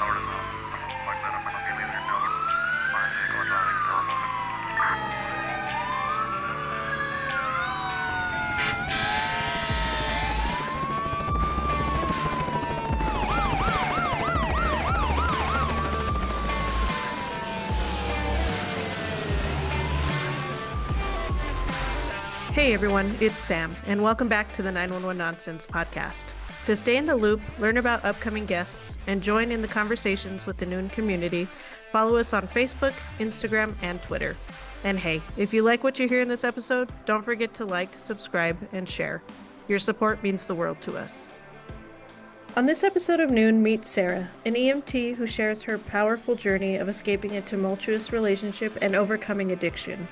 അവിടുന്ന് വൈകുന്നേരം മടങ്ങി എന്നെ അവർ 5 kilometre Hey everyone, it's Sam, and welcome back to the 911 Nonsense podcast. To stay in the loop, learn about upcoming guests, and join in the conversations with the Noon community, follow us on Facebook, Instagram, and Twitter. And hey, if you like what you hear in this episode, don't forget to like, subscribe, and share. Your support means the world to us. On this episode of Noon, meet Sarah, an EMT who shares her powerful journey of escaping a tumultuous relationship and overcoming addiction.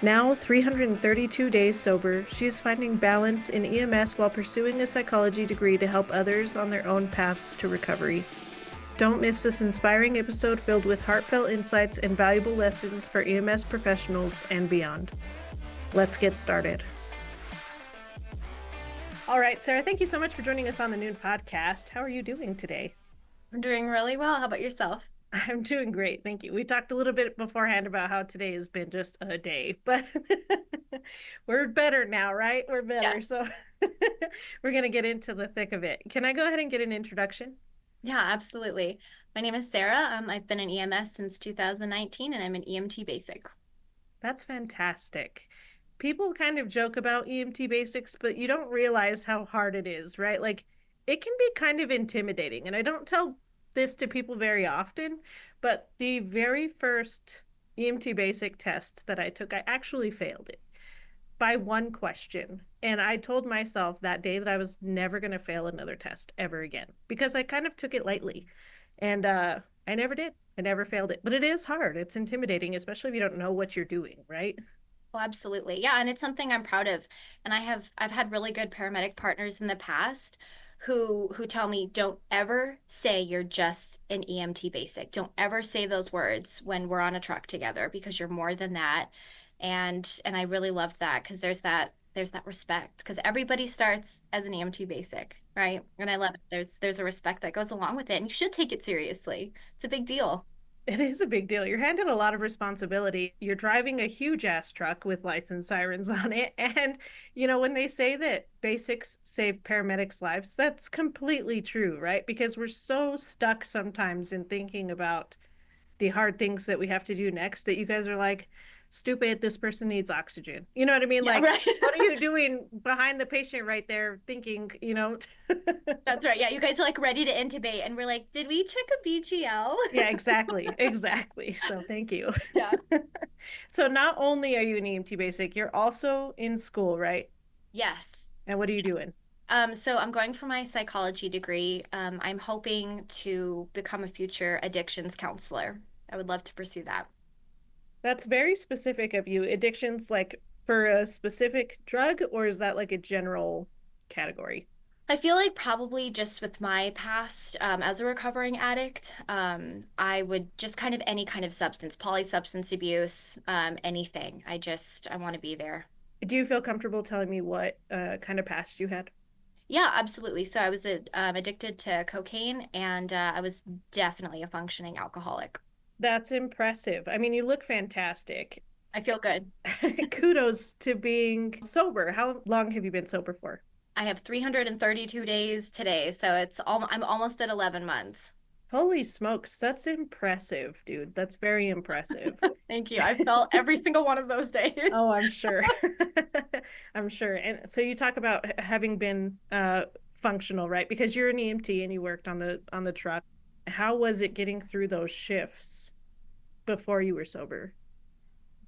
Now, 332 days sober, she is finding balance in EMS while pursuing a psychology degree to help others on their own paths to recovery. Don't miss this inspiring episode filled with heartfelt insights and valuable lessons for EMS professionals and beyond. Let's get started. All right, Sarah, thank you so much for joining us on the Noon podcast. How are you doing today? I'm doing really well. How about yourself? I'm doing great, thank you. We talked a little bit beforehand about how today has been just a day, but we're better now, right? We're better. Yeah. So we're going to get into the thick of it. Can I go ahead and get an introduction? Yeah, absolutely. My name is Sarah. I've been in EMS since 2019 and I'm an EMT basic. That's fantastic. People kind of joke about EMT basics, but you don't realize how hard it is, right? Like it can be kind of intimidating. And I don't tell this to people very often, but the very first EMT basic test that I took, I actually failed it by one question. And I told myself that day that I was never going to fail another test ever again because I kind of took it lightly. And I never did. I never failed it. But it is hard. It's intimidating, especially if you don't know what you're doing, right? Well, absolutely. Yeah, and it's something I'm proud of. And I've had really good paramedic partners in the past who tell me don't ever say you're just an EMT basic. Don't ever say those words when we're on a truck together because you're more than that. And I really loved that because there's that respect because everybody starts as an EMT basic, right? And I love it. There's a respect that goes along with it, and you should take it seriously. It's a big deal. It is a big deal. You're handed a lot of responsibility. You're driving a huge ass truck with lights and sirens on it. And, when they say that basics save paramedics' lives, that's completely true, right? Because we're so stuck sometimes in thinking about the hard things that we have to do next that you guys are like, stupid, this person needs oxygen. You know what I mean? Yeah, Like, right. what are you doing behind the patient right there thinking, That's right. Yeah, you guys are like ready to intubate, and we're like, did we check a BGL? Yeah, exactly. Exactly. So thank you. Yeah. So not only are you an EMT basic, you're also in school, right? Yes. And what are you doing? So I'm going for my psychology degree. I'm hoping to become a future addictions counselor. I would love to pursue that. That's very specific of you. Addictions like for a specific drug, or is that like a general category? I feel like probably just with my past as a recovering addict, I would just kind of any kind of substance, polysubstance abuse, anything. I want to be there. Do you feel comfortable telling me what kind of past you had? Yeah, absolutely. So I was addicted to cocaine and I was definitely a functioning alcoholic. That's impressive. I mean, you look fantastic. I feel good. Kudos to being sober. How long have you been sober for? I have 332 days today, so I'm almost at 11 months. Holy smokes, that's impressive, dude. That's very impressive. Thank you. I felt every single one of those Oh, days. I'm sure. I'm sure. And so you talk about having been functional, right? Because you're an EMT and you worked on the truck. How was it getting through those shifts before you were sober?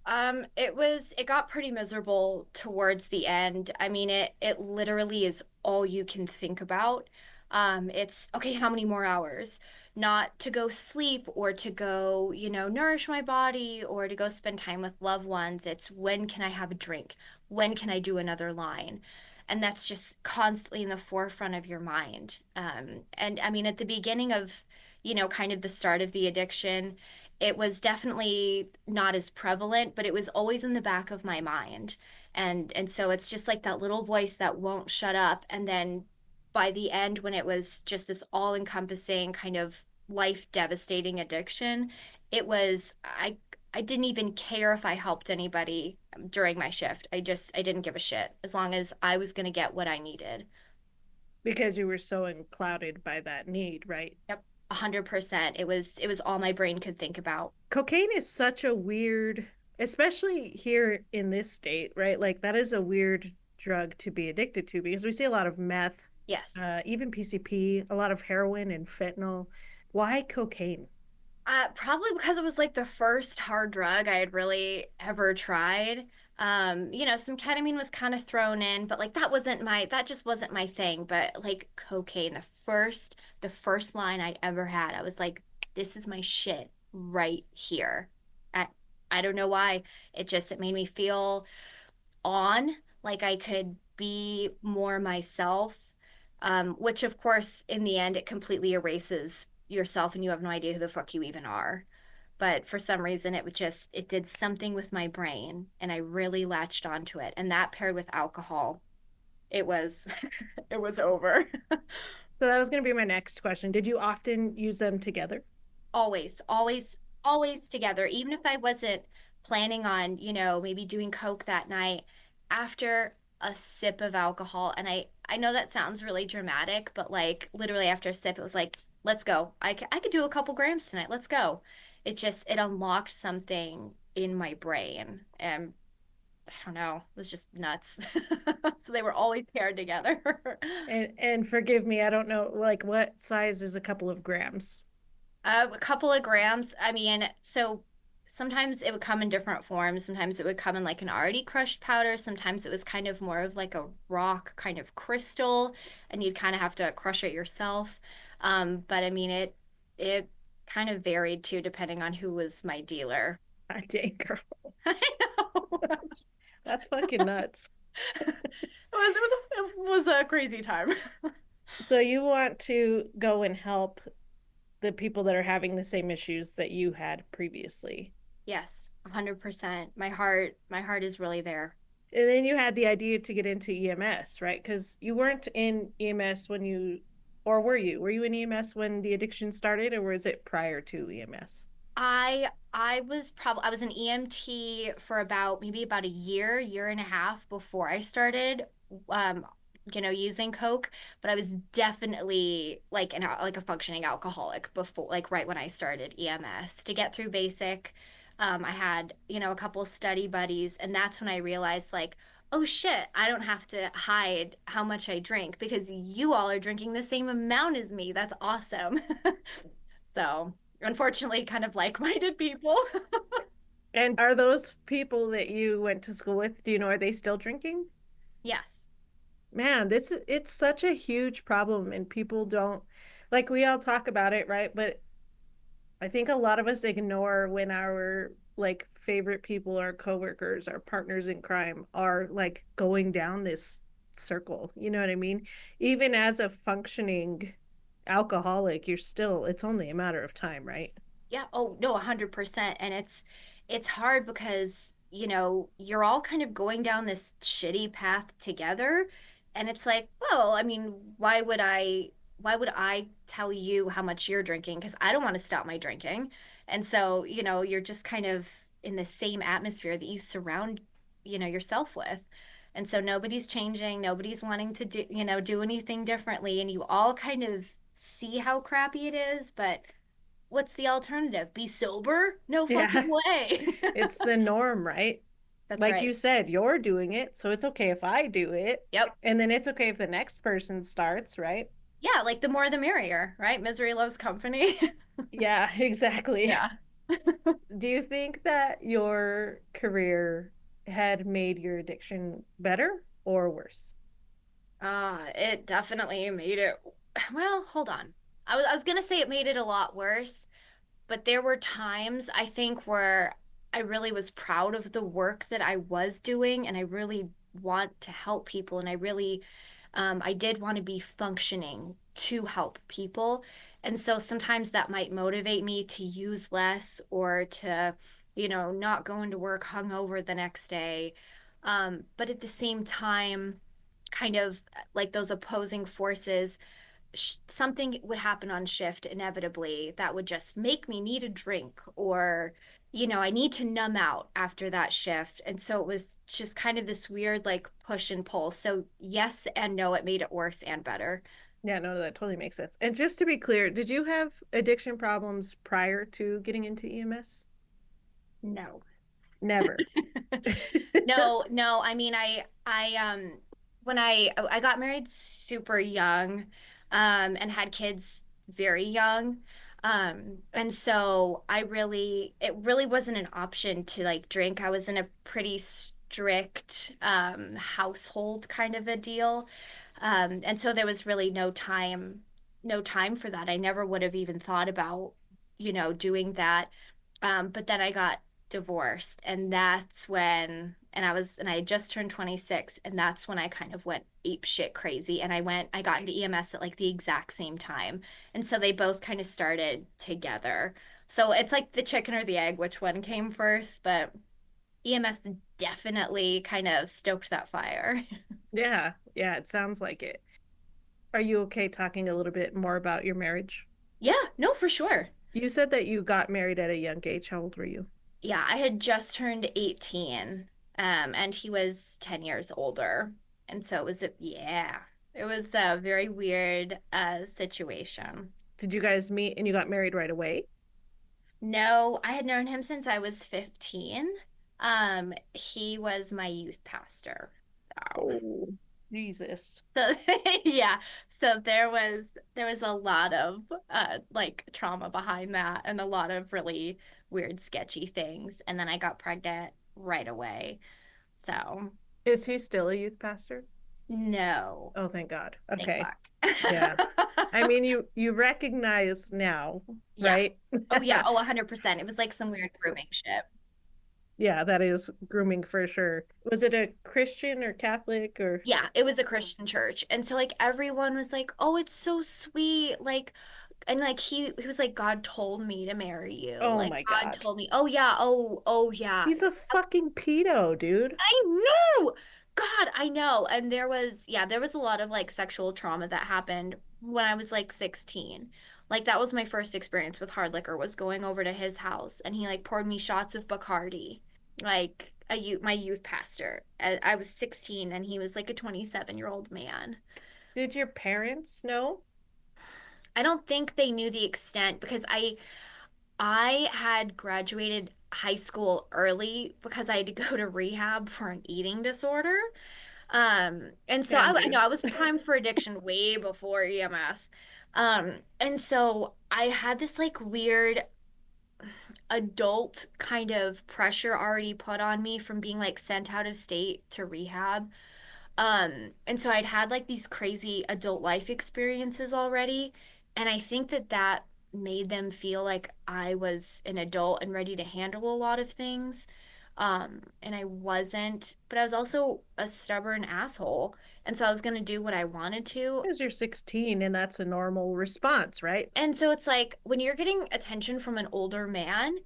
It got pretty miserable towards the end. I mean, it literally is all you can think about. It's okay, how many more hours? Not to go sleep or to go, nourish my body or to go spend time with loved ones. It's when can I have a drink? When can I do another line? And that's just constantly in the forefront of your mind. And I mean, at the beginning of, kind of the start of the addiction, it was definitely not as prevalent, but it was always in the back of my mind. And so it's just like that little voice that won't shut up. And then by the end, when it was just this all-encompassing kind of life devastating addiction, it was I didn't even care if I helped anybody during my shift. I didn't give a shit as long as I was going to get what I needed. Because you were so unclouded by that need, right? Yep. 100%. It was all my brain could think about. Cocaine is such a weird, especially here in this state, right? Like that is a weird drug to be addicted to because we see a lot of meth, Yes. even PCP, a lot of heroin and fentanyl. Why cocaine? Probably because it was like the first hard drug I had really ever tried. Some ketamine was kind of thrown in, but like that just wasn't my thing. But like cocaine, the first line I ever had, I was like, this is my shit right here. I, I don't know why. It made me feel like I could be more myself, which of course, in the end, it completely erases yourself and you have no idea who the fuck you even are. But for some reason, it did something with my brain and I really latched onto it. And that paired with alcohol, it was, it was over. So that was going to be my next question. Did you often use them together? Always, always, always together. Even if I wasn't planning on, maybe doing Coke that night, after a sip of alcohol, and I know that sounds really dramatic, but like literally after a sip, it was like, let's go. I could do a couple grams tonight. Let's go. It unlocked something in my brain. And I don't know, it was just nuts. So they were always paired together. And forgive me, I don't know like what size is a couple of grams. A couple of grams. I mean, so sometimes it would come in different forms. Sometimes it would come in like an already crushed powder. Sometimes it was kind of more of like a rock kind of crystal, and you'd kind of have to crush it yourself. But I mean, it kind of varied too, depending on who was my dealer. God dang girl. I know. That's fucking nuts. It was a crazy time. So you want to go and help the people that are having the same issues that you had previously. Yes, 100%. My heart is really there. And then you had the idea to get into EMS, right? Because you weren't in EMS when you, or were you? Were you in EMS when the addiction started, or was it prior to EMS? I was an EMT for maybe about a year and a half before I started um using Coke, but I was definitely like a functioning alcoholic before, like right when I started EMS. To get through basic, I had, a couple of study buddies, and that's when I realized like, oh shit, I don't have to hide how much I drink because you all are drinking the same amount as me. That's awesome. So, unfortunately, kind of like-minded people. And are those people that you went to school with, do you know, are they still drinking? Yes. Man, this it's such a huge problem and people don't like we all talk about it, right? But I think a lot of us ignore when our like favorite people, our coworkers, our partners in crime are like going down this circle. You know what I mean? Even as a functioning alcoholic, you're still, it's only a matter of time, right? Yeah. Oh, no, 100%. And it's hard because, you're all kind of going down this shitty path together. And it's like, well, I mean, why would I tell you how much you're drinking? Because I don't want to stop my drinking. And so, you're just kind of in the same atmosphere that you surround, yourself with. And so nobody's changing, nobody's wanting to do anything differently. And you all kind of see how crappy it is, but what's the alternative? Be sober? No fucking Yeah, way. it's the norm, right? That's Like you right. said, you're doing it, so it's okay if I do it. Yep. And then it's okay if the next person starts, right? Yeah, like the more the merrier, right? Misery loves company. Yeah, exactly. Yeah. Do you think that your career had made your addiction better or worse? It definitely made it. Well, hold on. I was gonna say it made it a lot worse, but there were times I think where I really was proud of the work that I was doing, and I really want to help people, and I did want to be functioning to help people. And so sometimes that might motivate me to use less or to, not go into work hungover the next day. But at the same time, kind of like those opposing forces, something would happen on shift inevitably that would just make me need a drink, or I need to numb out after that shift. And so it was just kind of this weird like push and pull. So yes and no, it made it worse and better. Yeah, no, that totally makes sense. And just to be clear, did you have addiction problems prior to getting into EMS? No. Never. No, no. I mean, I when I got married super young, and had kids very young. And so it really wasn't an option to like drink. I was in a pretty strict household kind of a deal. And so there was really no time for that. I never would have even thought about, doing that. But then I got divorced, and that's when, and I had just turned 26, and that's when I kind of went ape shit crazy. And I got into EMS at like the exact same time. And so they both kind of started together. So it's like the chicken or the egg, which one came first, but EMS definitely kind of stoked that fire. Yeah, yeah, it sounds like it. Are you okay talking a little bit more about your marriage? Yeah, no, for sure. You said that you got married at a young age. How old were you? Yeah, I had just turned 18, and he was 10 years older. And so it was a very weird situation. Did you guys meet and you got married right away? No, I had known him since I was 15. He was my youth pastor. So, Oh, Jesus. so yeah, so there was a lot of like trauma behind that, and a lot of really weird, sketchy things. And then I got pregnant right away. So, Is he still a youth pastor? no, Oh, thank God. thank Okay. fuck. Yeah. I mean, you recognize now, Yeah. right? Oh, yeah. Oh, 100%. It was like some weird grooming shit. Yeah, that is grooming for sure. Was it a Christian or Catholic or? Yeah, it was a Christian church. And so like everyone was like, "Oh, it's so sweet." Like, and like he was like, "God told me to marry you." Oh Like my God God. told me. Oh yeah. Oh yeah. He's a fucking pedo, dude. I know. God, I know. And there was a lot of like sexual trauma that happened when I was like 16. Like that was my first experience with hard liquor, was going over to his house, and he like poured me shots of Bacardi. Like my youth pastor. I was 16, and he was like a 27-year-old man. Did your parents know? I don't think they knew the extent, because I had graduated high school early because I had to go to rehab for an eating disorder. And so Can I know do. I was primed for addiction way before EMS. And so I had this like weird adult kind of pressure already put on me from being like sent out of state to rehab. And so I'd had like these crazy adult life experiences already. And I think that made them feel like I was an adult and ready to handle a lot of things. And I wasn't, but I was also a stubborn asshole. And so I was going to do what I wanted to. Because you're 16 and that's a normal response, right? And so it's like when you're getting attention from an older man,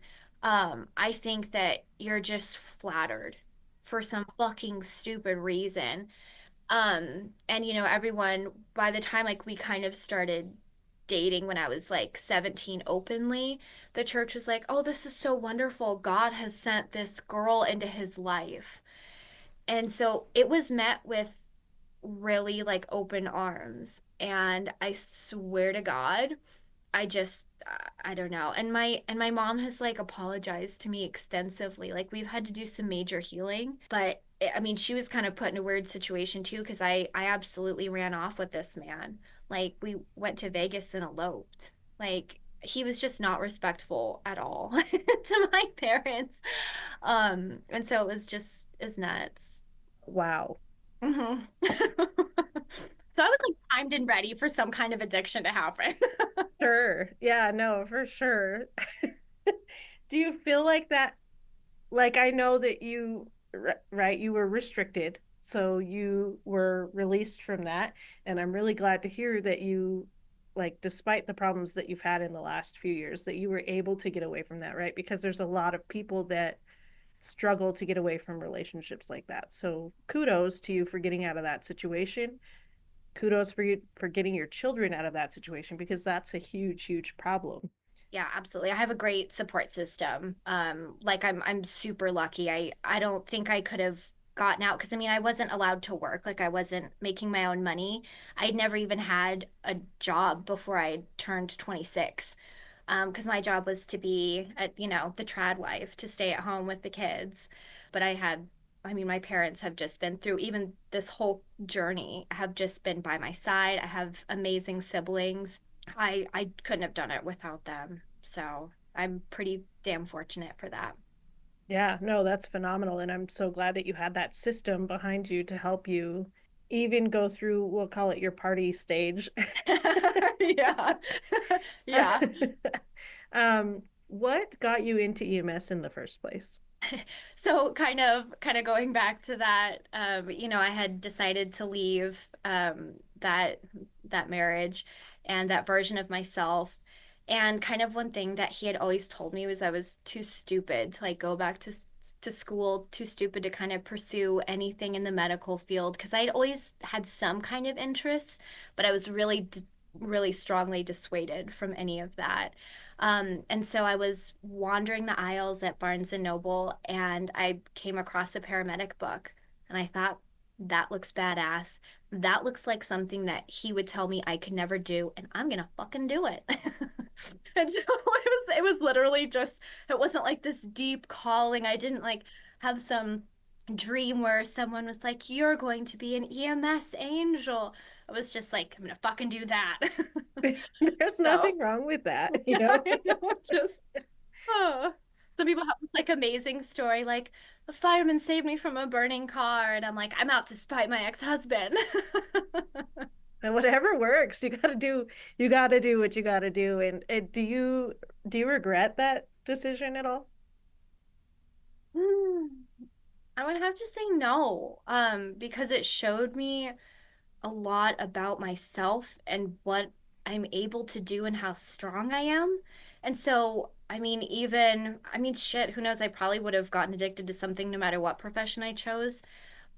I think that you're just flattered for some fucking stupid reason. And everyone, by the time like we kind of started dating when I was like 17 openly, the church was like, "Oh, this is so wonderful. God has sent this girl into his life." And so it was met with really like open arms. And I swear to God, I don't know. And my mom has like apologized to me extensively. Like we've had to do some major healing, but I mean, she was kind of put in a weird situation too, because I absolutely ran off with this man. Like we went to Vegas and eloped. Like he was just not respectful at all to my parents. And so it was just is nuts. Wow. Hmm. So I was like primed and ready for some kind of addiction to happen. Sure. Yeah, no, for sure. Do you feel like that? Like, I know that right, you were restricted, so you were released from that. And I'm really glad to hear that you, like, despite the problems that you've had in the last few years, that you were able to get away from that, right? Because there's a lot of people that struggle to get away from relationships like that. So kudos to you for getting out of that situation. Kudos for you for getting your children out of that situation because that's a huge, huge problem. Yeah, absolutely. I have a great support system. Like I'm super lucky. I don't think I could have gotten out because I mean I wasn't allowed to work. Like I wasn't making my own money. I'd never even had a job before I turned 26. Because my job was to be the trad wife, to stay at home with the kids. But I mean, my parents have just been through even this whole journey, have just been by my side. I have amazing siblings. I couldn't have done it without them. So I'm pretty damn fortunate for that. Yeah, no, that's phenomenal. And I'm so glad that you had that system behind you to help you even go through, we'll call it your party stage. Yeah. Yeah. What got you into EMS in the first place? So kind of going back to that, I had decided to leave that marriage and that version of myself. And kind of one thing that he had always told me was I was too stupid to like go back to school, too stupid to kind of pursue anything in the medical field because I'd always had some kind of interest, but I was really strongly dissuaded from any of that. And so I was wandering the aisles at Barnes and Noble and I came across a paramedic book and I thought, that looks badass. That looks like something that he would tell me I could never do, and I'm gonna fucking do it. And so it was literally just it wasn't like this deep calling. I didn't like have some dream where someone was like, you're going to be an EMS angel. I was just like, I'm gonna fucking do that. There's So nothing wrong with that, you know? I know, just oh. Some people have like amazing story, like a fireman saved me from a burning car, and I'm like, I'm out to spite my ex-husband. And whatever works, you gotta do what you gotta do. And do you regret that decision at all? Hmm. I would have to say no, because it showed me a lot about myself and what I'm able to do and how strong I am. And so, I mean, shit, who knows? I probably would have gotten addicted to something no matter what profession I chose.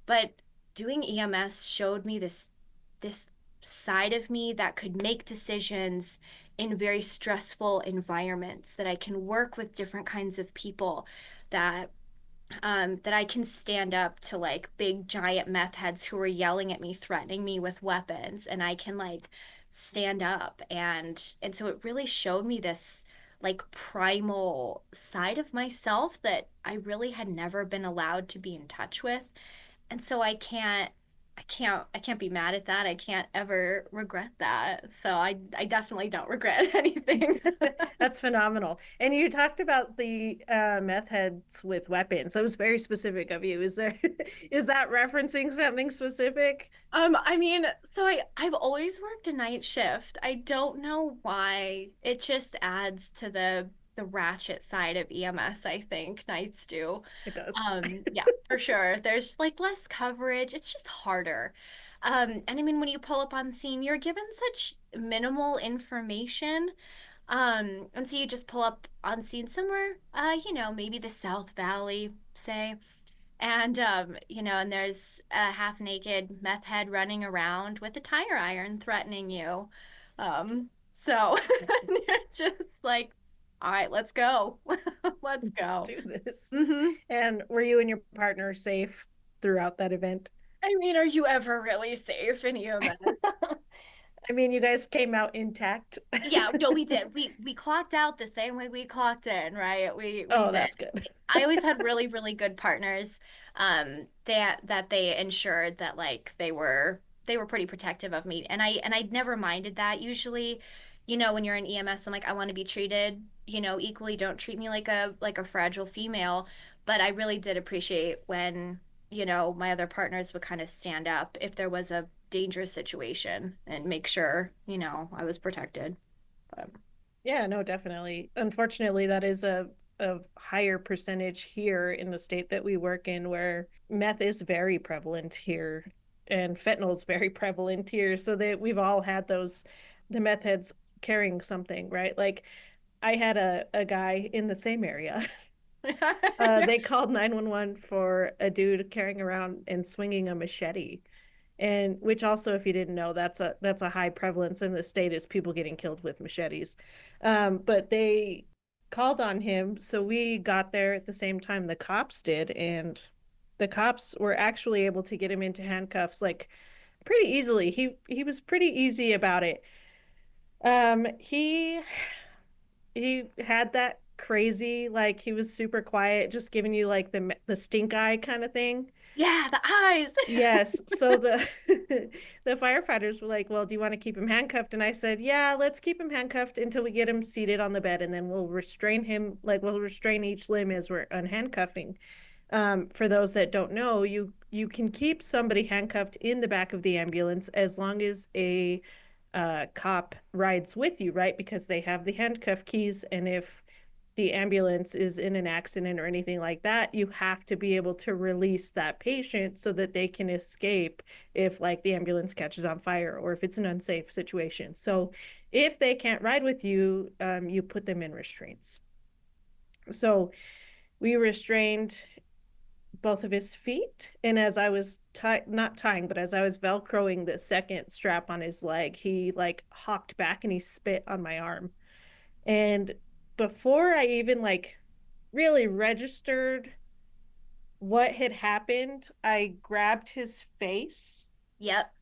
But doing EMS showed me this side of me that could make decisions in very stressful environments, that I can work with different kinds of people, that that I can stand up to like big giant meth heads who are yelling at me, threatening me with weapons, and I can like stand up and so it really showed me this like primal side of myself that I really had never been allowed to be in touch with. And so I can't be mad at that. I can't ever regret that. So I definitely don't regret anything. That's phenomenal. And you talked about the meth heads with weapons. That was very specific of you. Is there is that referencing something specific? I mean, so I've always worked a night shift. I don't know why. It just adds to the ratchet side of EMS, I think nights do. It does. Yeah, for sure. There's like less coverage. It's just harder. And I mean, when you pull up on scene, you're given such minimal information. And so you just pull up on scene somewhere, maybe the South Valley, say. And there's a half naked meth head running around with a tire iron threatening you. So you're just like, all right, let's go. Let's Let's go. do this. Hmm. And were you and your partner safe throughout that event? I mean, are you ever really safe in EMS? I mean, you guys came out intact. Yeah, no, we did. We clocked out the same way we clocked in, right? We Oh, did. that's good. I always had really, really good partners, that they ensured that like they were pretty protective of me. And I'd never minded that. Usually, when you're in EMS, I'm like, I want to be treated, equally. Don't treat me like a fragile female. But I really did appreciate when, my other partners would kind of stand up if there was a dangerous situation and make sure, I was protected. But Yeah, no, definitely. Unfortunately, that is a higher percentage here in the state that we work in where meth is very prevalent here and fentanyl is very prevalent here. So that we've all had the meth heads carrying something, right? Like I had a guy in the same area They called 911 for a dude carrying around and swinging a machete. And which also, if you didn't know, that's a high prevalence in the state is people getting killed with machetes. But they called on him, so we got there at the same time the cops did, and the cops were actually able to get him into handcuffs like pretty easily. He was pretty easy about it. He had that crazy, like he was super quiet, just giving you like the stink eye kind of thing. Yeah, the eyes. Yes. So the the firefighters were like, "Well, do you want to keep him handcuffed?" And I said, "Yeah, let's keep him handcuffed until we get him seated on the bed, and then we'll restrain him. Like we'll restrain each limb as we're unhandcuffing." For those that don't know, you can keep somebody handcuffed in the back of the ambulance as long as a cop rides with you, right? Because they have the handcuff keys, and if the ambulance is in an accident or anything like that, you have to be able to release that patient so that they can escape if like the ambulance catches on fire or if it's an unsafe situation. So if they can't ride with you, you put them in restraints. So we restrained both of his feet. And as I was not tying, but as I was Velcroing the second strap on his leg, he like hawked back and he spit on my arm. And before I even like really registered what had happened, I grabbed his face, Yep.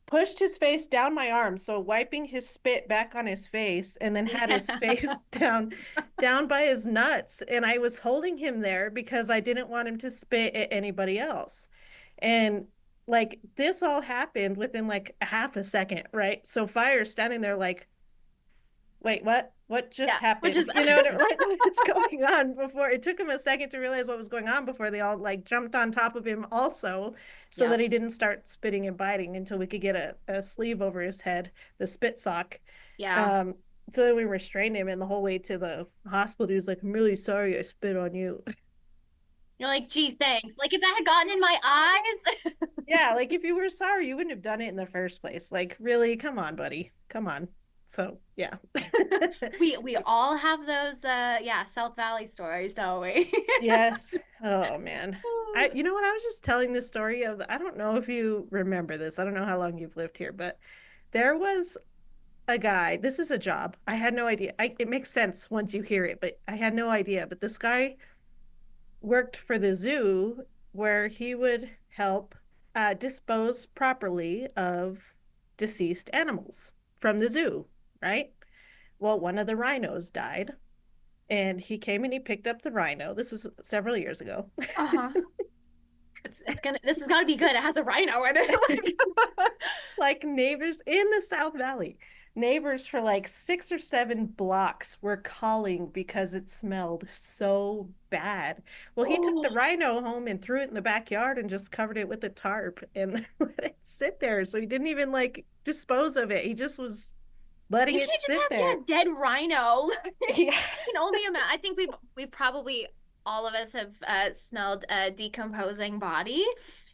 pushed his face down my arm, so wiping his spit back on his face, and then had his Yeah. face down by his nuts. And I was holding him there because I didn't want him to spit at anybody else. And like this all happened within like a half a second, right? So Fire's standing there like, wait, what just Yeah. Which happened? is You know, they're like, what's going on? Before it took him a second to realize what was going on before they all like jumped on top of him also, so that Yep. he didn't start spitting and biting until we could get a sleeve over his head, the spit sock. Yeah. Um, so then we restrained him, and the whole way to the hospital, he was like, I'm really sorry I spit on you. You're like, gee, thanks. Like if that had gotten in my eyes. Yeah, like if you were sorry, you wouldn't have done it in the first place. Like, really, come on, buddy. Come on. So yeah. We all have those yeah, South Valley stories, don't we? Yes. Oh man. You know what? I was just telling this story of I don't know if you remember this. I don't know how long you've lived here, but there was a guy. This is a job. I had no idea. It makes sense once you hear it, but I had no idea. But this guy worked for the zoo where he would help dispose properly of deceased animals from the zoo, right? Well, one of the rhinos died, and he came and he picked up the rhino. This was several years ago. Uh-huh. It's gonna this has got to be good. It has a rhino in it. Like neighbors in the South Valley, neighbors for like 6 or 7 blocks were calling because it smelled so bad. Well, he took the Oh, rhino home and threw it in the backyard and just covered it with a tarp and let it sit there. So he didn't even like dispose of it. He just was letting you it can't just sit have there. yeah, dead rhino. Yeah. Can only imagine. I think we've probably all of us have smelled a decomposing body,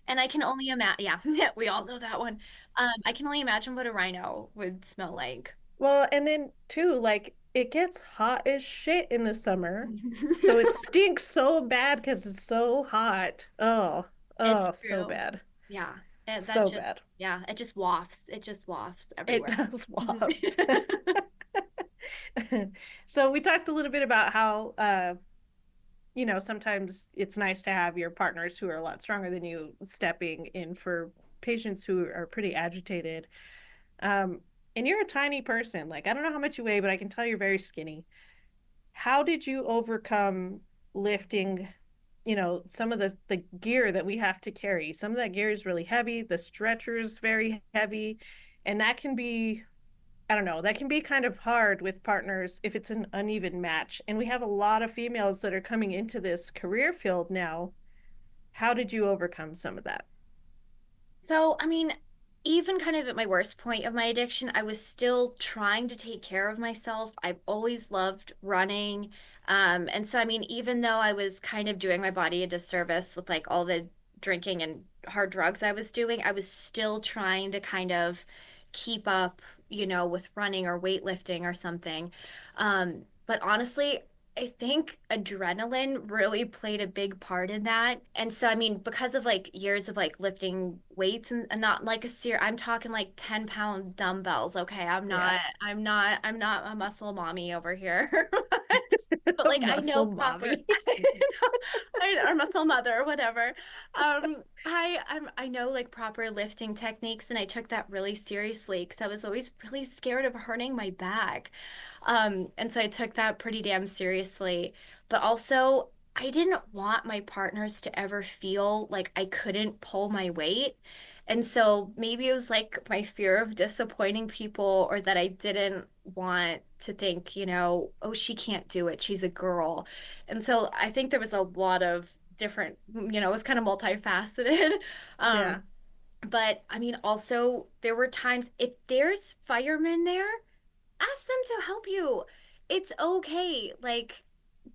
and I can only imagine. Yeah, we all know that one. I can only imagine what a rhino would smell like. Well, and then too, like it gets hot as shit in the summer. So it stinks so bad because it's so hot. Oh, It's oh, so true. bad. Yeah, that So just bad. yeah, it just wafts. It just wafts It everywhere. does waft. So we talked a little bit about how sometimes it's nice to have your partners who are a lot stronger than you stepping in for patients who are pretty agitated. Um, and you're a tiny person. Like I don't know how much you weigh, but I can tell you're very skinny. How did you overcome lifting, some of the gear that we have to carry? Some of that gear is really heavy, the stretcher is very heavy, and that can be, I don't know, that can be kind of hard with partners if it's an uneven match. And we have a lot of females that are coming into this career field now. How did you overcome some of that? So, I mean, even kind of at my worst point of my addiction, I was still trying to take care of myself. I've always loved running. And so, I mean, even though I was kind of doing my body a disservice with like all the drinking and hard drugs I was doing, I was still trying to kind of keep up, with running or weightlifting or something. But honestly, I think adrenaline really played a big part in that. And so, I mean, because of like years of like lifting weights and not like I'm talking like 10-pound dumbbells. Okay. Yeah. I'm not a muscle mommy over here. But like I know Muscle proper mommy. or muscle mother or whatever. I know like proper lifting techniques and I took that really seriously because I was always really scared of hurting my back. And so I took that pretty damn seriously. But also, I didn't want my partners to ever feel like I couldn't pull my weight. And so maybe it was like my fear of disappointing people or that I didn't want to think, oh, she can't do it. She's a girl. And so I think there was a lot of different, it was kind of multifaceted. Um, Yeah. but I mean, also, there were times if there's firemen there, ask them to help you. It's okay. Like,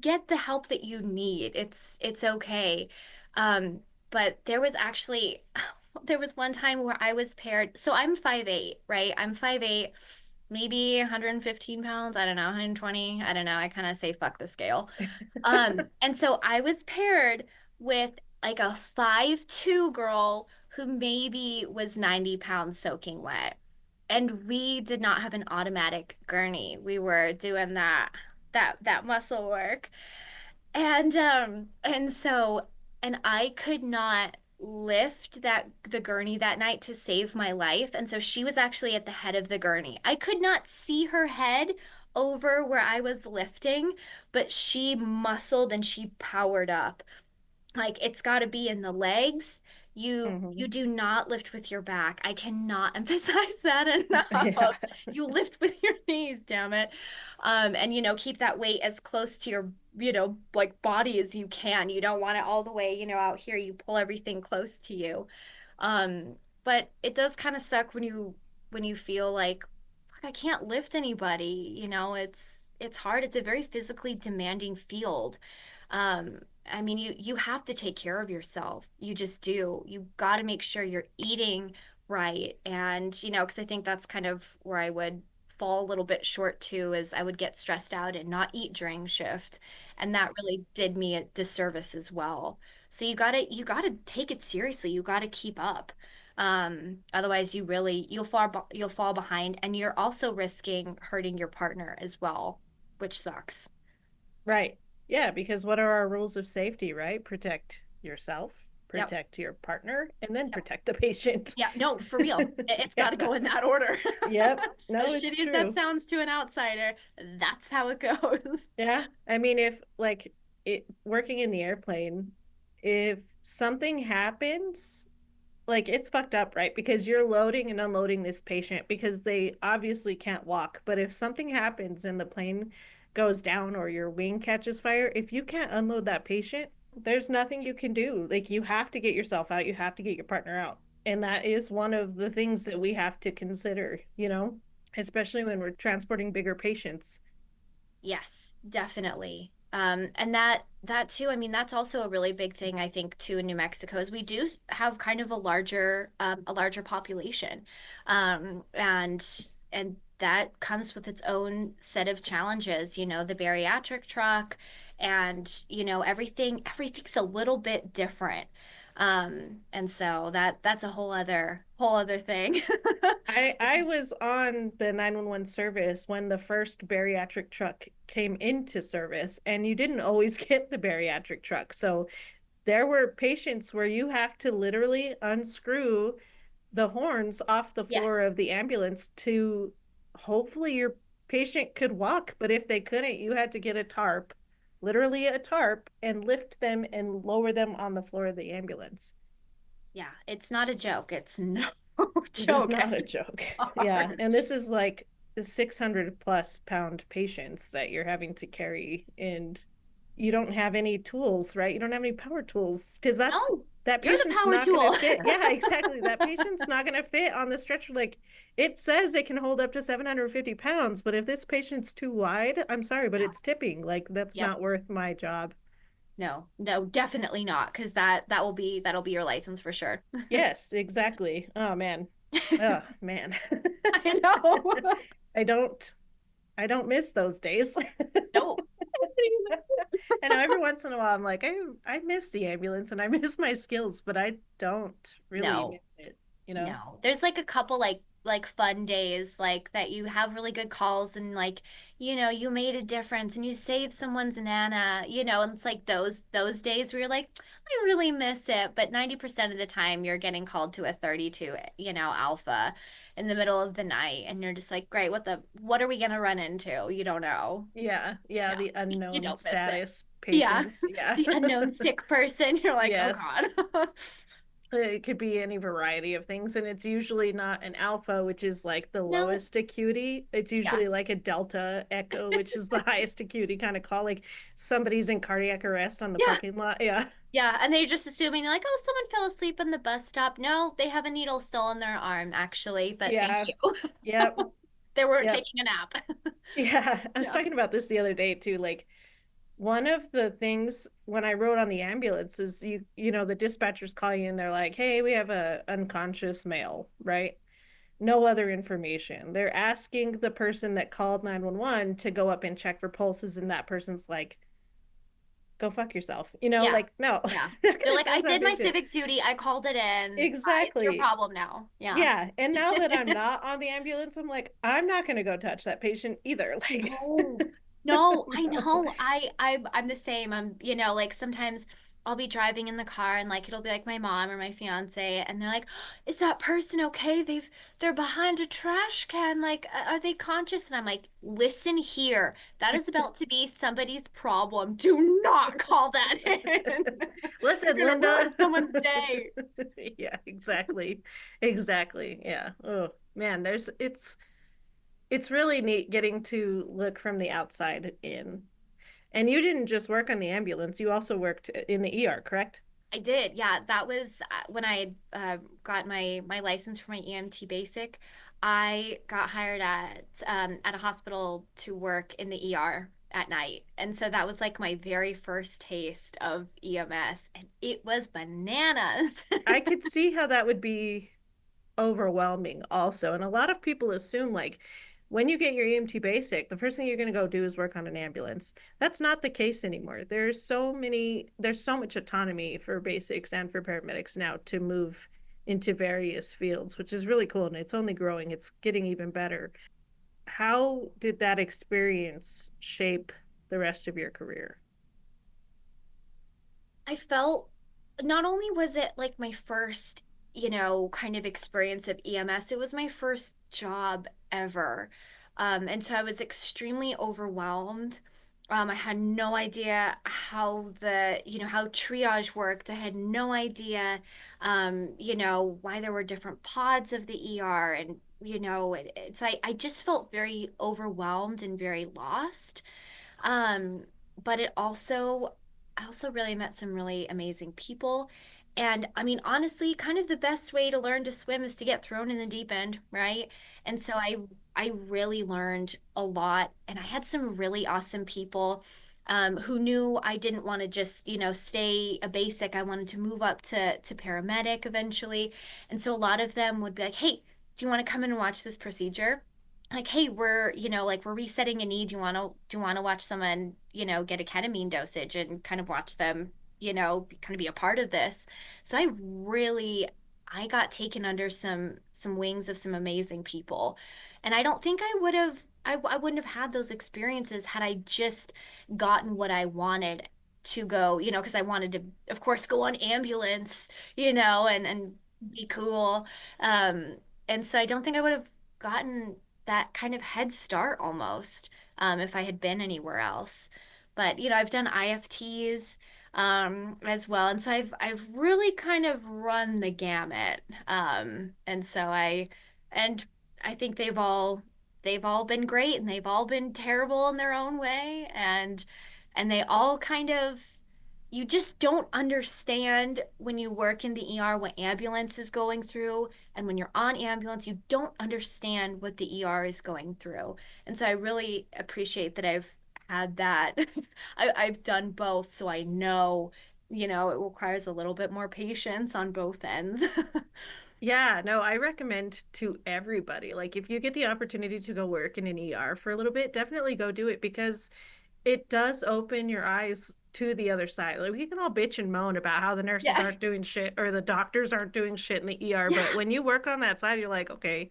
get the help that you need. It's okay. Um, but there was actually there was one time where I was paired. So I'm 5'8", right? I'm 5'8", maybe 115 pounds. I don't know, 120. I don't know. I kind of say fuck the scale. And so I was paired with like a 5'2" girl who maybe was 90 pounds soaking wet. And we did not have an automatic gurney. We were doing that muscle work. And I could not lift the gurney that night to save my life. And so she was actually at the head of the gurney. I could not see her head over where I was lifting, but she muscled and she powered up. Like it's got to be in the legs. You Hmm. do not lift with your back. I cannot emphasize that enough. Yeah. You lift with your knees, damn it. And keep that weight as close to your, like body as you can. You don't want it all the way, out here. You pull everything close to you. Um, but it does kind of suck when you feel like, fuck, I can't lift anybody. It's hard. It's a very physically demanding field. I mean, you have to take care of yourself. You just do. You got to make sure you're eating right. And, because I think that's kind of where I would fall a little bit short too, is I would get stressed out and not eat during shift. And that really did me a disservice as well. So you gotta take it seriously. You gotta keep up. Otherwise you'll fall behind and you're also risking hurting your partner as well, which sucks. Right. Yeah, because what are our rules of safety, right? Protect yourself, Yep. protect your partner, and then Yep. protect the patient. Yeah, no, for real. It's got to Yeah. go in that order. Yep. No, As it's shitty as that true. sounds to an outsider, that's how it goes. Yeah. I mean, if like working in the airplane, if something happens, like it's fucked up, right? Because you're loading and unloading this patient because they obviously can't walk. But if something happens and the plane goes down or your wing catches fire, if you can't unload that patient, there's nothing you can do. Like you have to get yourself out, you have to get your partner out. And that is one of the things that we have to consider, especially when we're transporting bigger patients. Yes, definitely. And that too, I mean, that's also a really big thing I think too in New Mexico is we do have kind of a larger population. And that comes with its own set of challenges, the bariatric truck and everything's a little bit different. And so that's a whole other thing. I was on the 911 service when the first bariatric truck came into service, and you didn't always get the bariatric truck. So there were patients where you have to literally unscrew the horns off the floor Yes. of the ambulance to hopefully your patient could walk. But if they couldn't, you had to get a tarp, literally a tarp, and lift them and lower them on the floor of the ambulance. Yeah, it's not a joke. It's no It is joke not a joke. Yeah. anymore. And this is like the 600 plus pound patients that you're having to carry. And you don't have any tools, right? You don't have any power tools because No, that you're the patient's power not going to tool. fit. Yeah, exactly. That patient's not going to fit on the stretcher. Like it says it can hold up to 750 pounds, but if this patient's too wide, I'm sorry, but Yeah. it's tipping. Like that's Yep. not worth my job. No, no, definitely not, because that'll be your license for sure. Yes, exactly. Oh man. Oh man. I know. I don't I don't miss those days. No. I know every once in a while I'm like, I miss the ambulance and I miss my skills, but I don't really No. miss it, you know? No. There's like a couple like fun days like that you have really good calls and like, you made a difference and you saved someone's nana, and it's like those days where you're like, I really miss it. But 90% of the time you're getting called to a 32, alpha in the middle of the night and you're just like, great, what are we gonna run into? You don't know. Yeah, yeah, Yeah. the You unknown don't miss it. status Yeah. patients. Yeah. The unknown sick person. You're like, oh Yes. God. It could be any variety of things, and it's usually not an alpha, which is like the No. lowest acuity. It's Yeah. usually like a delta echo, which is the highest acuity kind of call. Like somebody's in cardiac arrest on the Yeah. parking lot. Yeah. Yeah, and they're just assuming like, oh, someone fell asleep in the bus stop. No, they have a needle still in their arm, actually, but thank Yeah. you. Yep. They weren't Yep. taking a nap. Yeah. I was Yeah. talking about this the other day too. Like one of the things when I rode on the ambulance is the dispatchers call you and they're like, "Hey, we have a unconscious male," right? No other information. They're asking the person that called 911 to go up and check for pulses, and that person's like, go fuck yourself. Yeah. Like, no, I'm Yeah. not They're gonna like, I touch that did my patient. civic duty. I called it in. It's your Exactly. problem now. Yeah. Yeah. And now that I'm not on the ambulance, I'm like, I'm not gonna go touch that patient either. Like, No, no, I no. know. I'm the same. Like sometimes I'll be driving in the car and like it'll be like my mom or my fiance and they're like, "Is that person okay? They're behind a trash can. Like, are they conscious?" And I'm like, "Listen here. That is about to be somebody's problem. Do not call that in. You're Listen, gonna Linda. ruin someone's day." Yeah, exactly. Exactly. Yeah. Oh man, it's really neat getting to look from the outside in. And you didn't just work on the ambulance, you also worked in the ER, correct? I did. Yeah, that was when I got my license for my EMT basic. I got hired at a hospital to work in the ER at night. And so that was like my very first taste of EMS, and it was bananas. I could see how that would be overwhelming also. And a lot of people assume like when you get your EMT basic, the first thing you're going to go do is work on an ambulance. That's not the case anymore. There's so much autonomy for basics and for paramedics now to move into various fields, which is really cool. And it's only growing, it's getting even better. How did that experience shape the rest of your career? I felt not only was it like my first, kind of experience of EMS, it was my first job ever. And so I was extremely overwhelmed. I had no idea how triage worked. I had no idea, why there were different pods of the ER. And, I just felt very overwhelmed and very lost. Um, but I also really met some really amazing people. And I mean, honestly, kind of the best way to learn to swim is to get thrown in the deep end, right? And so I really learned a lot, and I had some really awesome people who knew I didn't want to just, stay a basic. I wanted to move up to paramedic eventually. And so a lot of them would be like, "Hey, do you want to come in and watch this procedure?" Like, hey, we're resetting a need. Do you want to watch someone, get a ketamine dosage and kind of watch them, kind of be a part of this. So I got taken under some wings of some amazing people. And I don't think I wouldn't have had those experiences had I just gotten what I wanted to go, because I wanted to, of course, go on ambulance, and be cool. Um, and so I don't think I would have gotten that kind of head start almost if I had been anywhere else. But I've done IFTs as well, and so I've really kind of run the gamut. And I think they've all been great, and they've all been terrible in their own way, and they all kind of you just don't understand when you work in the ER what ambulance is going through. And when you're on ambulance, you don't understand what the ER is going through. And so I really appreciate that I've had that. I've done both, so I know, it requires a little bit more patience on both ends. Yeah, no, I recommend to everybody. Like if you get the opportunity to go work in an ER for a little bit, definitely go do it because it does open your eyes to the other side. Like we can all bitch and moan about how the nurses Yeah. aren't doing shit or the doctors aren't doing shit in the ER, but Yeah. when you work on that side, you're like, okay,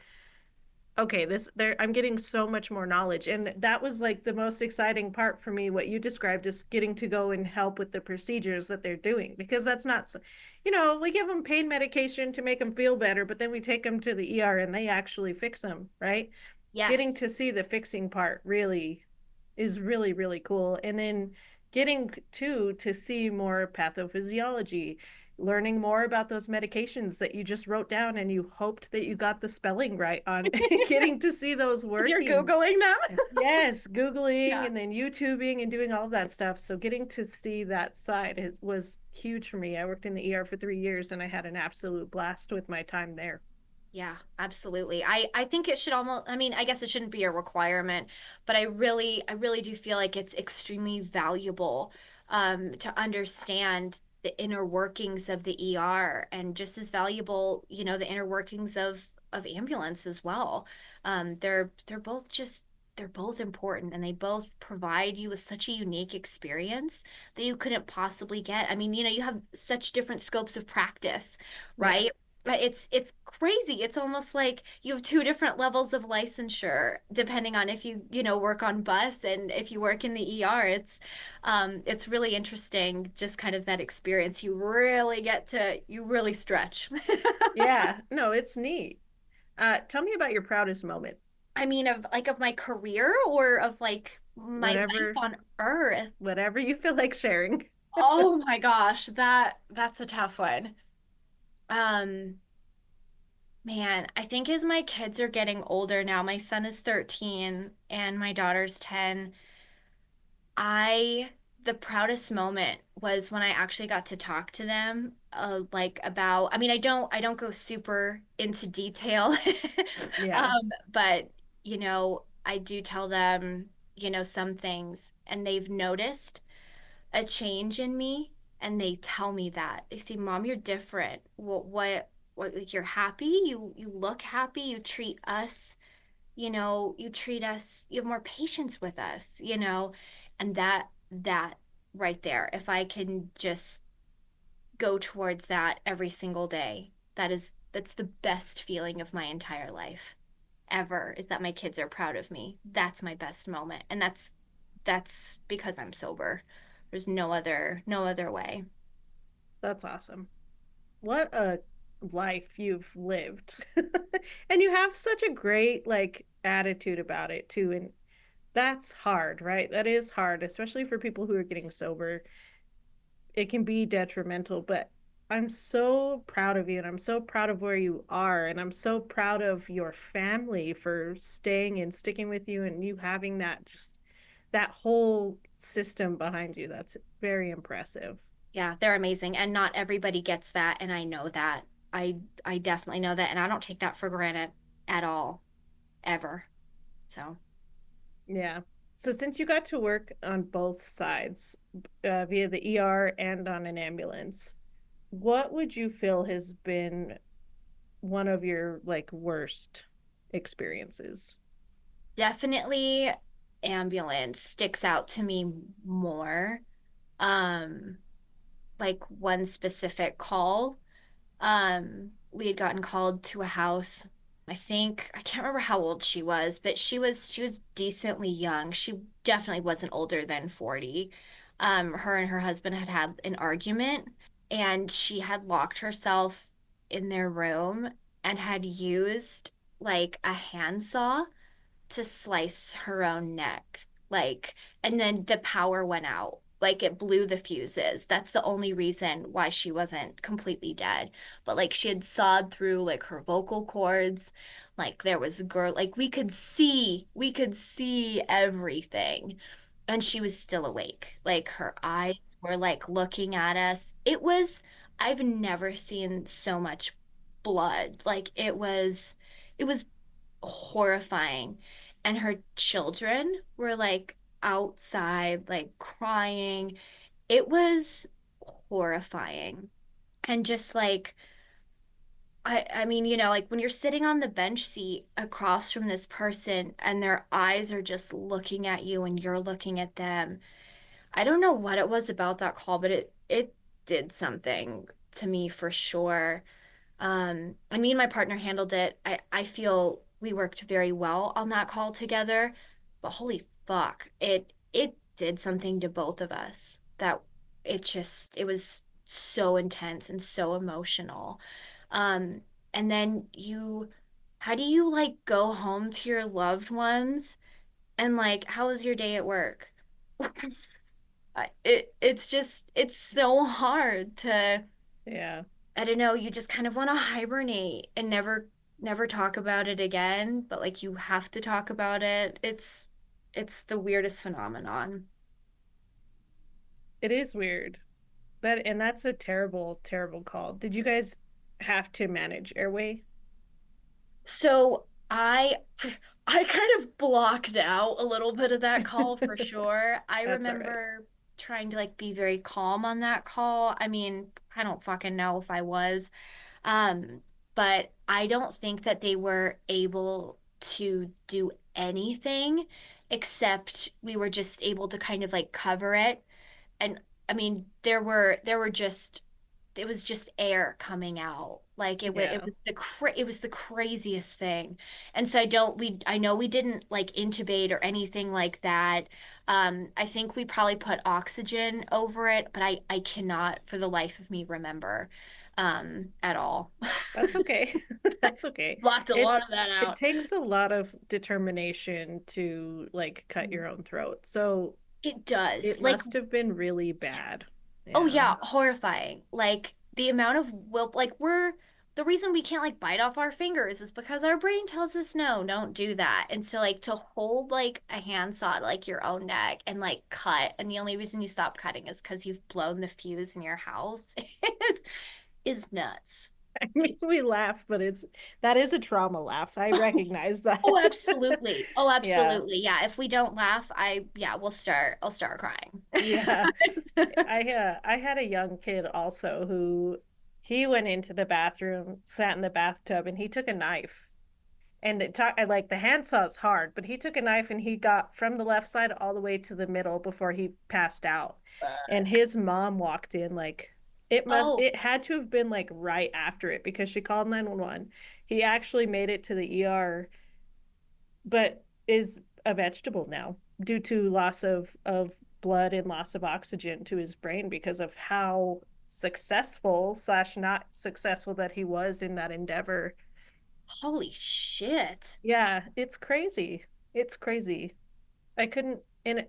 this there I'm getting so much more knowledge. And that was like the most exciting part for me, what you described is getting to go and help with the procedures that they're doing because that's not we give them pain medication to make them feel better, but then we take them to the ER and they actually fix them, right? Getting Yes. to see the fixing part really is really, really cool. And then getting to see more pathophysiology, learning more about those medications that you just wrote down and you hoped that you got the spelling right on, getting to see those You're working. Googling them? Yes, Googling Yeah. and then YouTubing and doing all of that stuff. So getting to see that side was huge for me. I worked in the ER for 3 years and I had an absolute blast with my time there. Yeah, absolutely. I think it should almost, I mean, I guess it shouldn't be a requirement, but I really do feel like it's extremely valuable to understand the inner workings of the ER and just as valuable, the inner workings of ambulance as well. They're both just they're both important and they both provide you with such a unique experience that you couldn't possibly get. I mean, you have such different scopes of practice, Yeah. right? But it's crazy. It's almost like you have two different levels of licensure depending on if you work on bus and if you work in the ER. It's really interesting, just kind of that experience. You really stretch. Yeah. No, it's neat. Tell me about your proudest moment. I mean, of my career or of like my life Whatever on Earth. whatever you feel like sharing. Oh my gosh, that's a tough one. Um, Man, I think as my kids are getting older now, my son is 13 and my daughter's 10. I the proudest moment was when I actually got to talk to them like about I mean I don't go super into detail Yeah. but I do tell them some things and they've noticed a change in me and they tell me that. They say, "Mom, you're different. What like you're happy, you look happy, you treat us, you have more patience with us." And that right there, if I can just go towards that every single day, that's the best feeling of my entire life ever, is that my kids are proud of me. That's my best moment. And that's because I'm sober. There's no other way. That's awesome. What a life you've lived. And you have such a great like attitude about it too. And that's hard, right? That is hard, especially for people who are getting sober. It can be detrimental, but I'm so proud of you and I'm so proud of where you are and I'm so proud of your family for staying and sticking with you and you having that just that whole system behind you. That's very impressive. Yeah, they're amazing. And not everybody gets that. And I know that. I definitely know that. And I don't take that for granted at all, ever. So Yeah. So since you got to work on both sides, via the ER and on an ambulance, what would you feel has been one of your like worst experiences? definitely ambulance sticks out to me more. Um, like one specific call. We had gotten called to a house. I can't remember how old she was, but she was decently young. She definitely wasn't older than 40. Her and her husband had had an argument and she had locked herself in their room and had used like a handsaw to slice her own neck. And then the power went out. Like it blew the fuses. That's the only reason why she wasn't completely dead. But like she had sawed through like her vocal cords. Like there was girl, like we could see everything. And she was still awake. Like her eyes were like looking at us. I've never seen so much blood. Like it was horrifying. And her children were like outside, like crying. It was horrifying. And just like, I mean, like when you're sitting on the bench seat across from this person and their eyes are just looking at you and you're looking at them. I don't know what it was about that call, but it did something to me for sure. And me and my partner handled it. I feel we worked very well on that call together, but holy fuck, it did something to both of us that it was so intense and so emotional. Um, and then how do you like go home to your loved ones and like, how was your day at work? It's so hard to, Yeah, I don't know, you just kind of want to hibernate and never talk about it again, but like you have to talk about it. It's the weirdest phenomenon. it is weird. That's a terrible, terrible call. Did you guys have to manage airway? So I kind of blocked out a little bit of that call for sure. I That's all right. remember trying to like be very calm on that call. I mean, I don't fucking know if I was. Um, but I don't think that they were able to do anything except we were just able to kind of like cover it. And I mean, there were just it was just air coming out. Like it Yeah. was it was the craziest thing. And so I know we didn't like intubate or anything like that. I think we probably put oxygen over it, but I cannot for the life of me remember at all. That's okay. That's okay. Blocked a It's lot of that it out. takes a lot of determination to like cut your own throat. So It does. it Like, must have been really bad. oh Yeah. yeah, horrifying. Like the amount of will like we're the reason we can't like bite off our fingers is because our brain tells us no, don't do that. And so like to hold like a handsaw to like your own neck and like cut, and the only reason you stop cutting is because you've blown the fuse in your house is is nuts. I mean, It's we laugh, but that is a trauma laugh. I recognize that. oh, absolutely. Oh, Yeah. absolutely. Yeah. If we don't laugh, yeah, I'll start crying. Yeah. I had a young kid also who he went into the bathroom, sat in the bathtub, and he took a knife. And like the handsaw is hard, but he took a knife and he got from the left side all the way to the middle before he passed out. And Fuck. his mom walked in like Oh, it had to have been like right after it because she called 911. He actually made it to the ER, but is a vegetable now due to loss of blood and loss of oxygen to his brain because of how successful slash not successful that he was in that endeavor. holy shit. Yeah, it's crazy. It's crazy. I couldn't, and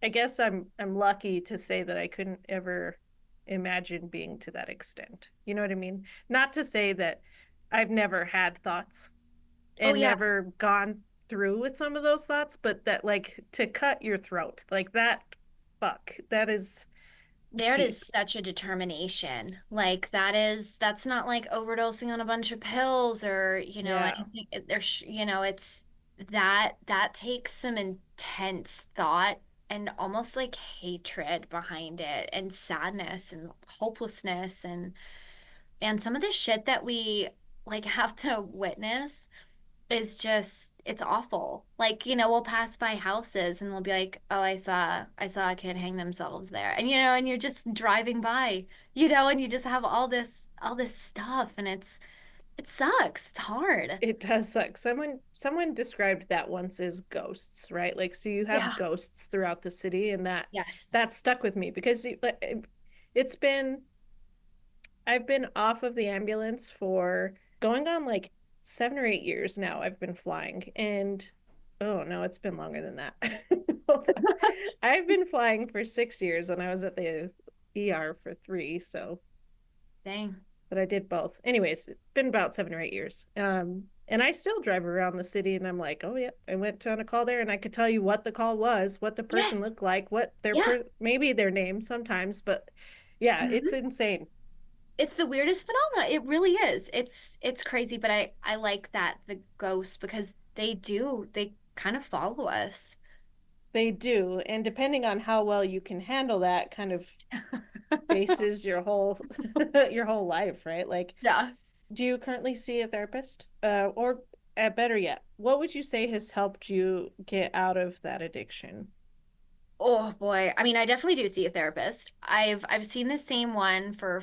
I guess I'm lucky to say that I couldn't ever imagine being to that extent. You know what I mean? Not to say that I've never had thoughts Oh and yeah. never gone through with some of those thoughts, but that like to cut your throat, like that, fuck, that is There is deep. such a determination. Like that's not like overdosing on a bunch of pills or, Yeah, anything. It's that takes some intense thought and almost like hatred behind it and sadness and hopelessness and some of the shit that we like have to witness is just it's awful. Like, we'll pass by houses and we'll be like, "Oh, I saw a kid hang themselves there." And and you're just driving by, and you just have all this stuff and it sucks. It's hard. it does suck. Someone described that once as ghosts, right? Like so you have Yeah. ghosts throughout the city, and Yes. that stuck with me because it's been I've been off of the ambulance for going on like 7 or 8 years now. I've been flying, and oh no, it's been longer than that. Hold on. I've been flying for 6 years, and I was at the ER for three, so Dang. but I did both. Anyways, it's been about 7 or 8 years. And I still drive around the city, and I'm like, oh yeah, I went on a call there, and I could tell you what the call was, what the person Yes. looked like, what Yeah. maybe their name sometimes, but yeah, it's Mhm. insane. It's the weirdest phenomenon. It really is. It's crazy, but I like that the ghosts because they kind of follow us. They do, and depending on how well you can handle that, kind of bases your whole your whole life, right? Like Yeah. Do you currently see a therapist? Or better yet, what would you say has helped you get out of that addiction? Oh boy. I mean, I definitely do see a therapist. I've seen the same one for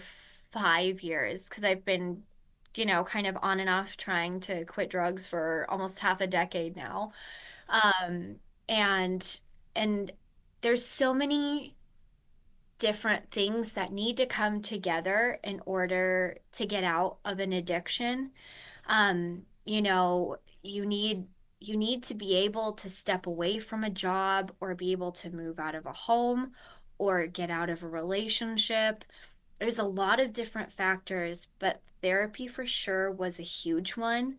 5 years because I've been, kind of on and off trying to quit drugs for almost half a decade now. Um, and and there's so many different things that need to come together in order to get out of an addiction. You need to be able to step away from a job or be able to move out of a home or get out of a relationship. There's a lot of different factors, but therapy for sure was a huge one.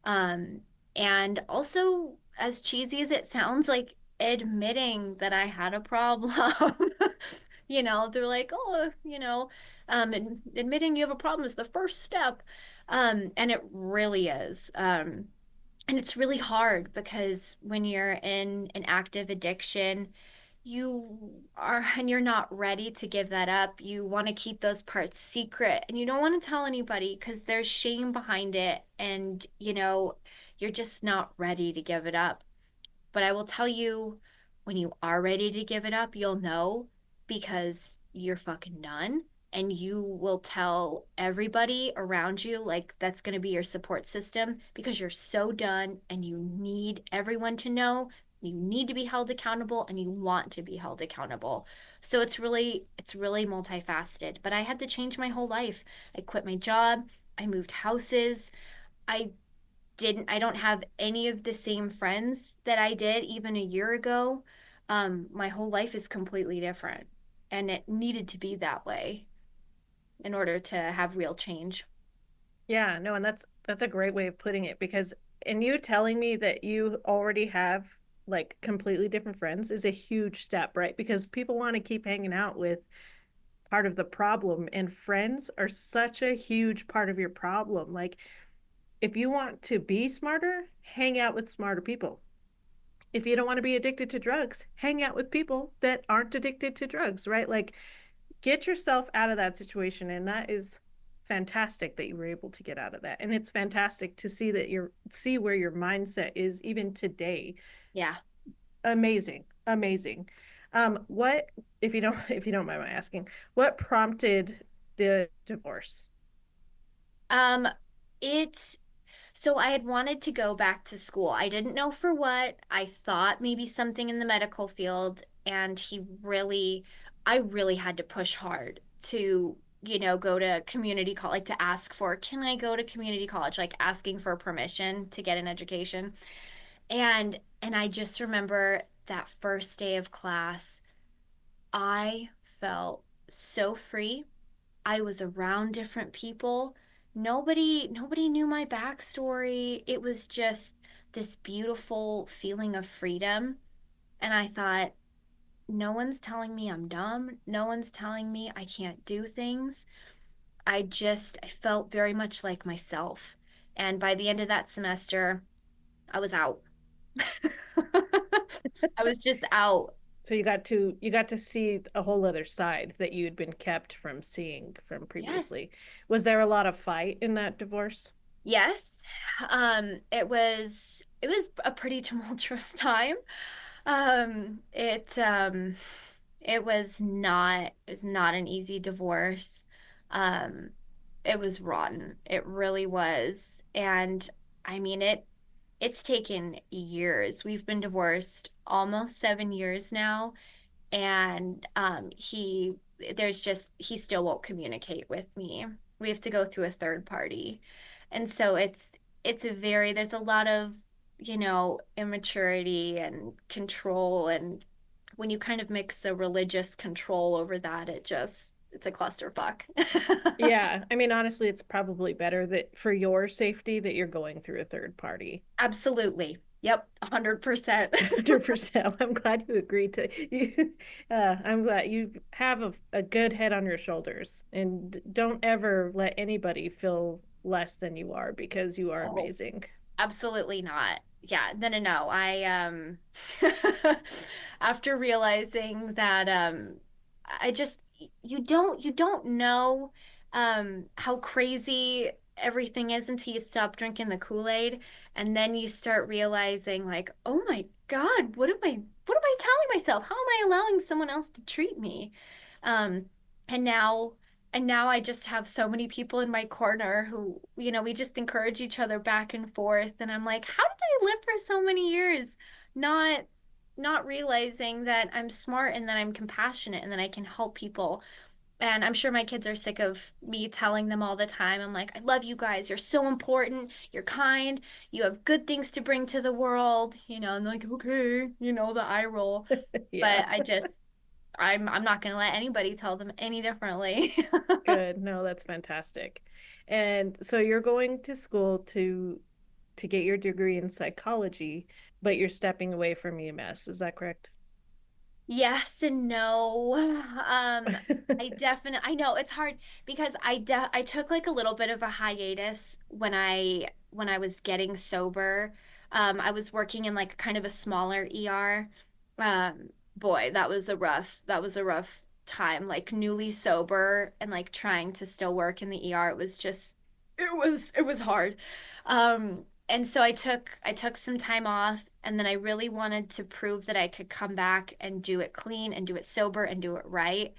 Um, and also, as cheesy as it sounds, like admitting that I had a problem. They're like, oh, admitting you have a problem is the first step. And it really is. And it's really hard because when you're in an active addiction, and you're not ready to give that up. You want to keep those parts secret and you don't want to tell anybody because there's shame behind it. And, you're just not ready to give it up. But I will tell you, when you are ready to give it up, you'll know because you're fucking done. And you will tell everybody around you, like that's going to be your support system because you're so done and you need everyone to know. You need to be held accountable and you want to be held accountable. So it's really multifaceted. But I had to change my whole life. I quit my job. I moved houses. I I don't have any of the same friends that I did even a year ago. My whole life is completely different, and it needed to be that way in order to have real change. Yeah, no, and that's a great way of putting it because and you telling me that you already have like completely different friends is a huge step, right? Because people want to keep hanging out with part of the problem, and friends are such a huge part of your problem. Like if you want to be smarter, hang out with smarter people. If you don't want to be addicted to drugs, hang out with people that aren't addicted to drugs, right? Like get yourself out of that situation. And that is fantastic that you were able to get out of that. And it's fantastic to see that you're see where your mindset is even today. Yeah. Amazing. Amazing. What if you don't mind my asking, what prompted the divorce? Um, it's So I had wanted to go back to school. I didn't know for what. I thought maybe something in the medical field, and I really had to push hard to, go to community college, like to ask for, can I go to community college? Like asking for permission to get an education. And I just remember that first day of class, I felt so free. I was around different people. Nobody knew my backstory. It was just this beautiful feeling of freedom. And I thought, no one's telling me I'm dumb. No one's telling me I can't do things. I felt very much like myself. And by the end of that semester, I was out. I was just out. So you got to see a whole other side that you'd been kept from seeing from Yes. previously. Was there a lot of fight in that divorce? Yes. It was a pretty tumultuous time. Um, it um it was not an easy divorce. Um, it was rotten. It really was. And I mean it's taken years. We've been divorced almost 7 years now, and he still won't communicate with me. We have to go through a third party. And so there's a lot of, immaturity and control, and when you kind of mix the religious control over that, it's a clusterfuck. Yeah, I mean, honestly, it's probably better that for your safety that you're going through a third party. Absolutely. Yep, 100%. 100%. I'm glad you agreed to you. I'm glad you have a good head on your shoulders and don't ever let anybody feel less than you are because you are Oh, amazing. absolutely not. Yeah, no, no, no. After realizing that I just you don't know how crazy everything is until you stop drinking the Kool-Aid, and then you start realizing like, oh my God, what am I telling myself? How am I allowing someone else to treat me? Um, and now and now I just have so many people in my corner who, we just encourage each other back and forth. And I'm like, how did I live for so many years not not realizing that I'm smart and that I'm compassionate and that I can help people? And I'm sure my kids are sick of me telling them all the time. I'm like, I love you guys. You're so important. You're kind. You have good things to bring to the world. And like, okay, the eye roll. Yeah. But I'm not going to let anybody tell them any differently. Good. No, that's fantastic. And so you're going to school to get your degree in psychology, but you're stepping away from EMS. Is that correct? Yes and no. I know it's hard because I took like a little bit of a hiatus when I was getting sober. I was working in like kind of a smaller ER. Boy, that was a rough time, like newly sober and like trying to still work in the ER. It was hard. And so I took some time off, and then I really wanted to prove that I could come back and do it clean and do it sober and do it right.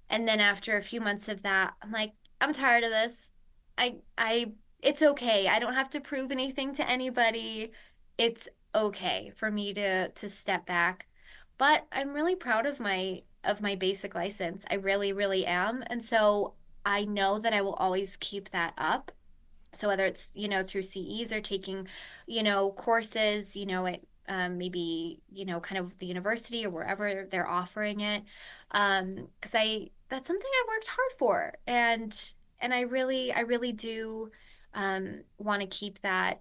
And then after a few months of that, I'm like, I'm tired of this. I it's okay. I don't have to prove anything to anybody. It's okay for me to step back. But I'm really proud of my basic license. I really, really am. And so I know that I will always keep that up. So whether it's, through CEs or taking, courses, at maybe, kind of the university or wherever they're offering it. Because that's something I worked hard for. And I really do want to keep that.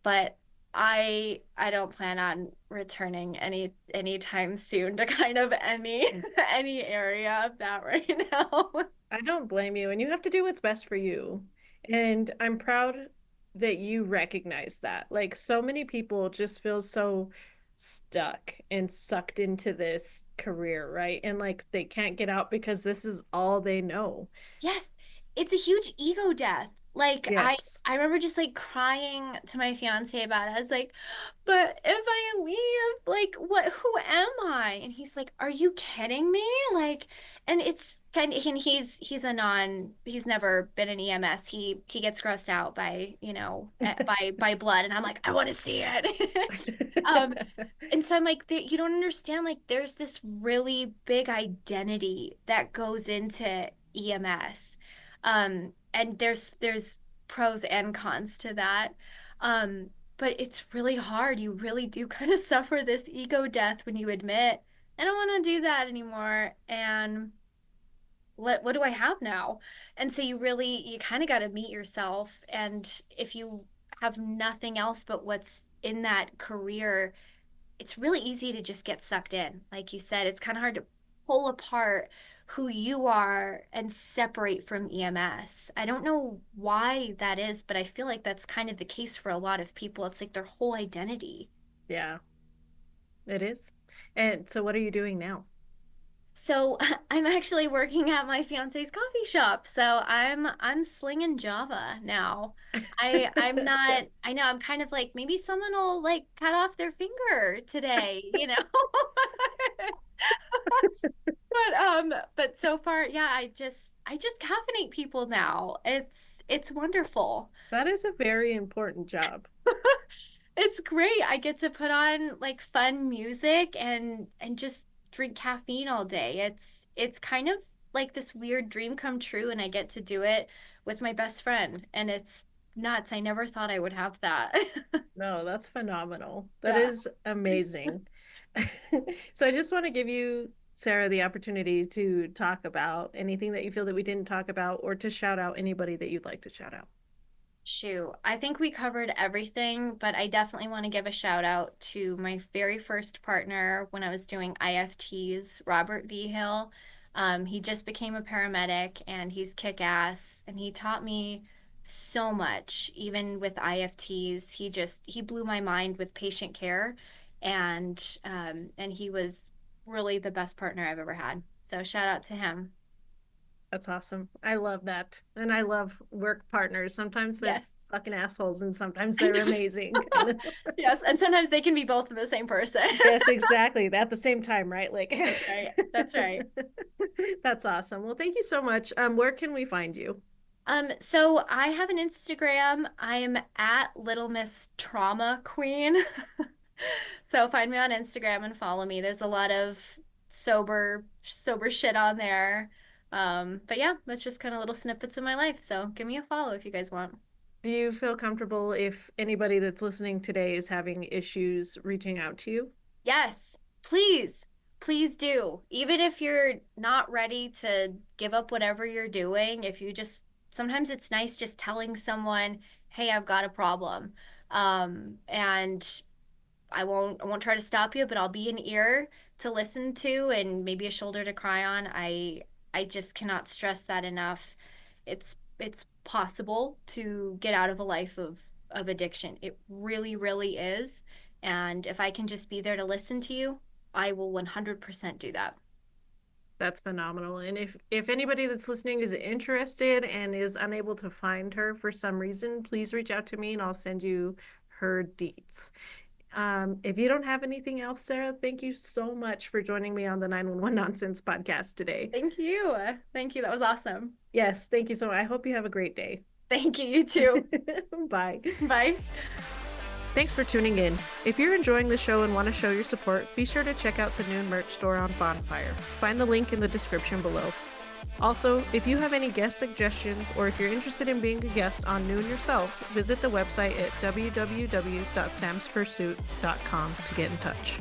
But I don't plan on returning anytime soon to kind of any area of that right now. I don't blame you, and you have to do what's best for you. And I'm proud that you recognize that. Like so many people just feel so stuck and sucked into this career, right? And like they can't get out because this is all they know. Yes, it's a huge ego death. Like I Yes. I remember just like crying to my fiance about it. I was like, "But if I leave, like who am I?" And he's like, "Are you kidding me?" Like, and it's kind of, and he's never been in EMS. He gets grossed out by, by blood, and I'm like, "I want to see it." Um, and so I'm like, you don't understand. Like, there's this really big identity that goes into EMS. And there's pros and cons to that. But it's really hard. You really do kind of suffer this ego death when you admit, I don't want to do that anymore. And what do I have now? And so you kind of got to meet yourself. And if you have nothing else but what's in that career, it's really easy to just get sucked in. Like you said, it's kind of hard to pull apart who you are and separate from EMS. I don't know why that is, but I feel like that's kind of the case for a lot of people. It's like their whole identity. Yeah, it is. And so what are you doing now? So I'm actually working at my fiance's coffee shop. So I'm slinging Java now. I'm not, I know I'm kind of like, maybe someone will like cut off their finger today. But so far, yeah, I just caffeinate people now. It's wonderful. That is a very important job. It's great. I get to put on like fun music and just drink caffeine all day. It's kind of like this weird dream come true, and I get to do it with my best friend, and it's nuts. I never thought I would have that. No, that's phenomenal. That Yeah. is amazing. So I just want to give you, Sarah, the opportunity to talk about anything that you feel that we didn't talk about or to shout out anybody that you'd like to shout out. Shoot, I think we covered everything, but I definitely want to give a shout out to my very first partner when I was doing IFTs, Robert V. Hill. He just became a paramedic and he's kick ass, and he taught me so much, even with IFTs. He blew my mind with patient care, and he was really the best partner I've ever had. So shout out to him. That's awesome. I love that. And I love work partners. Sometimes they're Yes. fucking assholes and sometimes they're amazing. Yes, and sometimes they can be both in the same person. Yes, exactly. At the same time, right? Like That's right. That's right. that's awesome. Well, thank you so much. Where can we find you? So I have an Instagram. I am at Little Miss Trauma Queen. So find me on Instagram and follow me. There's a lot of sober shit on there. But yeah, that's just kind of little snippets of my life. So give me a follow if you guys want. Do you feel comfortable if anybody that's listening today is having issues reaching out to you? Yes, please, please do. Even if you're not ready to give up whatever you're doing, if you just sometimes it's nice just telling someone, "Hey, I've got a problem." And I won't try to stop you, but I'll be an ear to listen to and maybe a shoulder to cry on. I just cannot stress that enough. It's possible to get out of a life of addiction. It really, really is. And if I can just be there to listen to you, I will 100% do that. That's phenomenal. And if anybody that's listening is interested and is unable to find her for some reason, please reach out to me and I'll send you her deets. If you don't have anything else, Sarah, thank you so much for joining me on the 911 Nonsense podcast today. Thank you. Thank you. That was awesome. Yes, thank you so much. I hope you have a great day. Thank you. You too. Bye. Bye. Thanks for tuning in. If you're enjoying the show and want to show your support, be sure to check out the Noon merch store on Bonfire. Find the link in the description below. Also, if you have any guest suggestions or if you're interested in being a guest on Noon yourself, visit the website at www.samspursuit.com to get in touch.